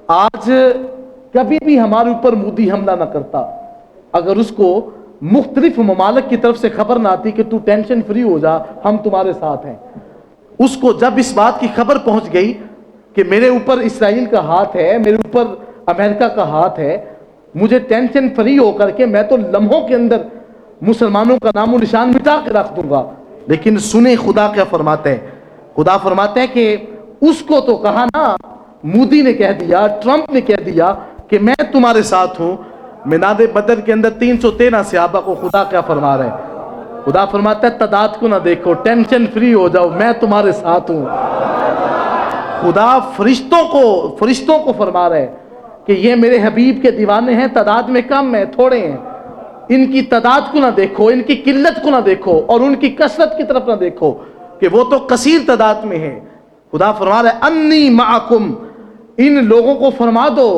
آج کبھی بھی ہمارے اوپر مودی حملہ نہ کرتا اگر اس کو مختلف ممالک کی طرف سے خبر نہ آتی کہ تو ٹینشن فری ہو جا، ہم تمہارے ساتھ ہیں۔ اس کو جب اس بات کی خبر پہنچ گئی کہ میرے اوپر اسرائیل کا ہاتھ ہے، میرے اوپر امریکہ کا ہاتھ ہے، مجھے ٹینشن فری ہو کر کے میں تو لمحوں کے اندر مسلمانوں کا نام و نشان مٹا کے رکھ دوں گا۔ لیکن سنیں خدا کیا فرماتے ہیں۔ خدا فرماتے ہیں کہ اس کو تو کہا نا، مودی نے کہہ دیا، ٹرمپ نے کہہ دیا کہ میں تمہارے ساتھ ہوں۔ میدان بدر کے اندر 313 صحابہ کو خدا کیا فرما رہے ہیں؟ خدا فرماتا ہے تعداد کو نہ دیکھو، ٹینشن فری ہو جاؤ، میں تمہارے ساتھ ہوں۔ خدا فرشتوں کو فرما رہے ہیں کہ یہ میرے حبیب کے دیوانے ہیں، تعداد میں کم ہیں، تھوڑے ہیں، ان کی تعداد کو نہ دیکھو، ان کی قلت کو نہ دیکھو اور ان کی کثرت کی طرف نہ دیکھو کہ وہ تو کثیر تعداد میں ہے۔ خدا فرما رہا ہے انی معکم، ان لوگوں کو فرما دو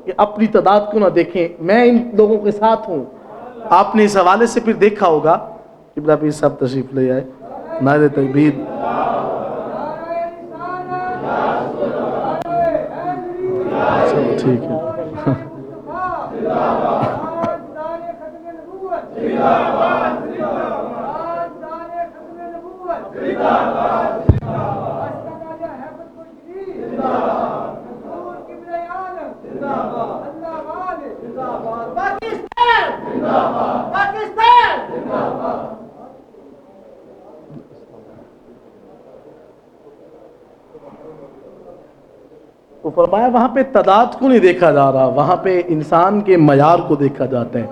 کہ اپنی تعداد کو نہ دیکھیں، میں ان لوگوں کے ساتھ ہوں۔ آپ نے اس حوالے سے پھر دیکھا ہوگا، قبلہ پیر صاحب تشریف لے آئے، نعرہ تکبیر۔ ٹھیک ہے، تو فرمایا وہاں پہ تعداد کو نہیں دیکھا جا رہا، وہاں پہ انسان کے معیار کو دیکھا جاتا ہے۔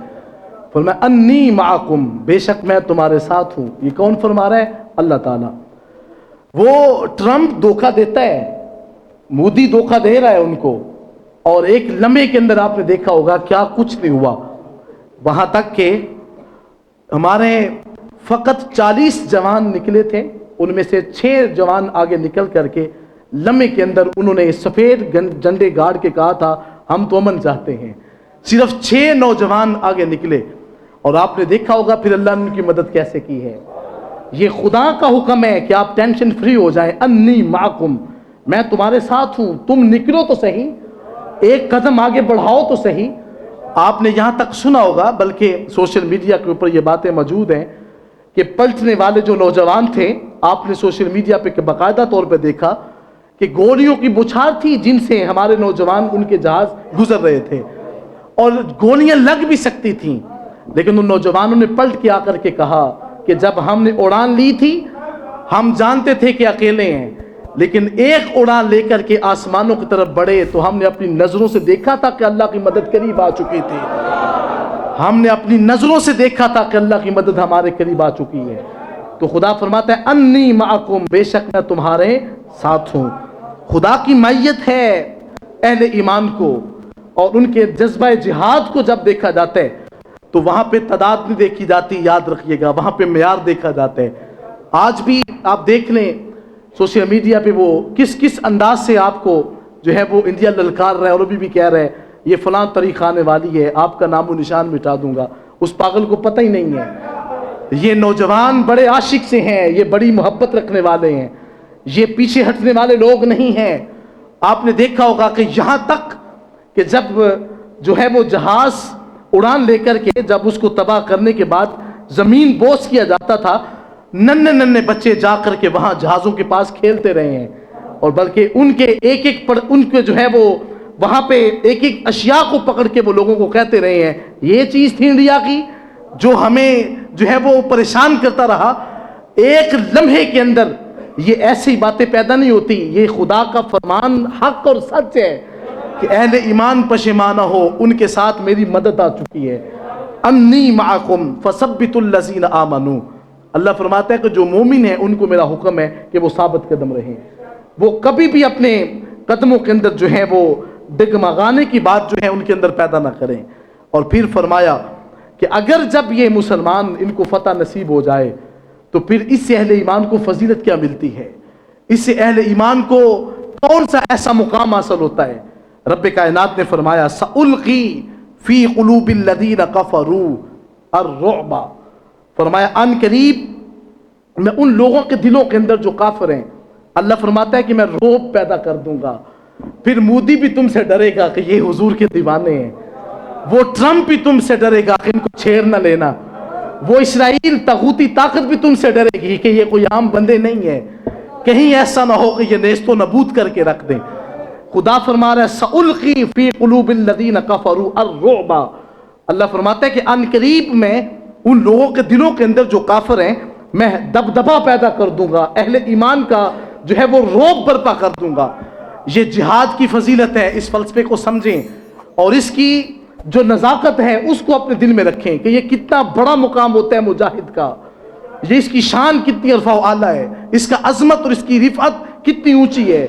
فرمایا انی معکم، بے شک میں تمہارے ساتھ ہوں۔ یہ کون فرما رہا ہے؟ اللہ تعالیٰ۔ وہ ٹرمپ دھوکہ دیتا ہے، مودی دھوکہ دے رہا ہے ان کو، اور ایک لمحے کے اندر آپ نے دیکھا ہوگا کیا کچھ نہیں ہوا، وہاں تک کہ ہمارے فقط 40 جوان نکلے تھے، ان میں سے 6 جوان آگے نکل کر کے لمحے کے اندر انہوں نے سفید جھنڈے گاڑ کے کہا تھا ہم تو امن چاہتے ہیں۔ صرف 6 نوجوان آگے نکلے، اور آپ نے دیکھا ہوگا پھر اللہ نے ان کی مدد کیسے کی ہے۔ یہ خدا کا حکم ہے کہ آپ ٹینشن فری ہو جائیں، انی معکم، میں تمہارے ساتھ ہوں، تم نکلو تو صحیح، ایک قدم آگے بڑھاؤ تو صحیح۔ آپ نے یہاں تک سنا ہوگا، بلکہ سوشل میڈیا کے اوپر یہ باتیں موجود ہیں کہ پلٹنے والے جو نوجوان تھے، آپ نے سوشل میڈیا پہ باقاعدہ طور پہ دیکھا کہ گولیوں کی بچھار تھی جن سے ہمارے نوجوان ان کے جہاز گزر رہے تھے، اور گولیاں لگ بھی سکتی تھیں، لیکن ان نوجوانوں نے پلٹ کے آ کر کے کہا کہ جب ہم نے اڑان لی تھی ہم جانتے تھے کہ اکیلے ہیں، لیکن ایک اڑان لے کر کے آسمانوں کی طرف بڑھے تو ہم نے اپنی نظروں سے دیکھا تھا کہ اللہ کی مدد قریب آ چکی تھی، ہم نے اپنی نظروں سے دیکھا تھا کہ اللہ کی مدد ہمارے قریب آ چکی ہے۔ تو خدا فرماتا ہے انی معکم، بے شک میں تمہارے ساتھ ہوں۔ خدا کی معیت ہے اہل ایمان کو، اور ان کے جذبہ جہاد کو جب دیکھا جاتا ہے تو وہاں پہ تعداد نہیں دیکھی جاتی، یاد رکھیے گا، وہاں پہ معیار دیکھا جاتا ہے۔ آج بھی آپ دیکھ لیں سوشل میڈیا پہ وہ کس انداز سے آپ کو جو ہے وہ انڈیا للکار رہا ہے، اور بھی کہہ رہے ہیں یہ فلاں تاریخ آنے والی ہے، آپ کا نام و نشان مٹا دوں گا۔ اس پاگل کو پتہ ہی نہیں ہے یہ نوجوان بڑے عاشق سے ہیں، یہ بڑی محبت رکھنے والے ہیں، یہ پیچھے ہٹنے والے لوگ نہیں ہیں۔ آپ نے دیکھا ہوگا کہ یہاں تک کہ جب جو ہے وہ جہاز اڑان لے کر کے جب اس کو تباہ کرنے کے بعد زمین بوس کیا جاتا تھا، ننھے بچے جا کر کے وہاں جہازوں کے پاس کھیلتے رہے ہیں، اور بلکہ ان کے جو ہے وہ وہاں پہ ایک اشیاء کو پکڑ کے وہ لوگوں کو کہتے رہے ہیں یہ چیز تھی انڈیا کی جو ہمیں جو ہے وہ پریشان کرتا رہا۔ ایک لمحے کے اندر یہ ایسی باتیں پیدا نہیں ہوتی، یہ خدا کا فرمان حق اور سچ ہے کہ اہل ایمان پشیمانہ ہو، ان کے ساتھ میری مدد آ چکی ہے۔ انی معکم فثبتوا الذین آمنوا، اللہ فرماتا ہے کہ جو مومن ہیں ان کو میرا حکم ہے کہ وہ ثابت قدم رہیں، وہ کبھی بھی اپنے قدموں کے اندر جو ہے وہ ڈگمگانے کی بات جو ہے ان کے اندر پیدا نہ کریں۔ اور پھر فرمایا کہ اگر جب یہ مسلمان ان کو فتح نصیب ہو جائے تو پھر اس سے اہل ایمان کو فضیلت کیا ملتی ہے، اس سے اہل ایمان کو کون سا ایسا مقام حاصل ہوتا ہے۔ رب کائنات نے فرمایا سألقی فی قلوب الذین کفروا الرعب، فرمایا ان قریب میں ان لوگوں کے دلوں کے اندر جو کافر ہیں، اللہ فرماتا ہے کہ میں رعب پیدا کر دوں گا۔ پھر مودی بھی تم سے ڈرے گا کہ یہ حضور کے دیوانے ہیں، وہ ٹرمپ بھی تم سے ڈرے گا کہ ان کو چھیڑ نہ لینا، وہ اسرائیل طاغوتی طاقت بھی تم سے ڈرے گی کہ یہ کوئی عام بندے نہیں ہے، کہیں ایسا نہ ہو کہ یہ نیست و نبود کر کے رکھ دیں۔ خدا فرما رہا ہے سألقی فی قلوب الذین کفروا الرعب، اللہ فرماتا ہے کہ ان قریب میں ان لوگوں کے دلوں کے اندر جو کافر ہیں میں دبدبا پیدا کر دوں گا، اہل ایمان کا جو ہے وہ رعب برپا کر دوں گا۔ یہ جہاد کی فضیلت ہے، اس فلسفے کو سمجھیں اور اس کی جو نزاکت ہے اس کو اپنے دل میں رکھیں کہ یہ کتنا بڑا مقام ہوتا ہے مجاہد کا، یہ اس کی شان کتنی عرفہ و اعلیٰ ہے، اس کا عظمت اور اس کی رفعت کتنی اونچی ہے۔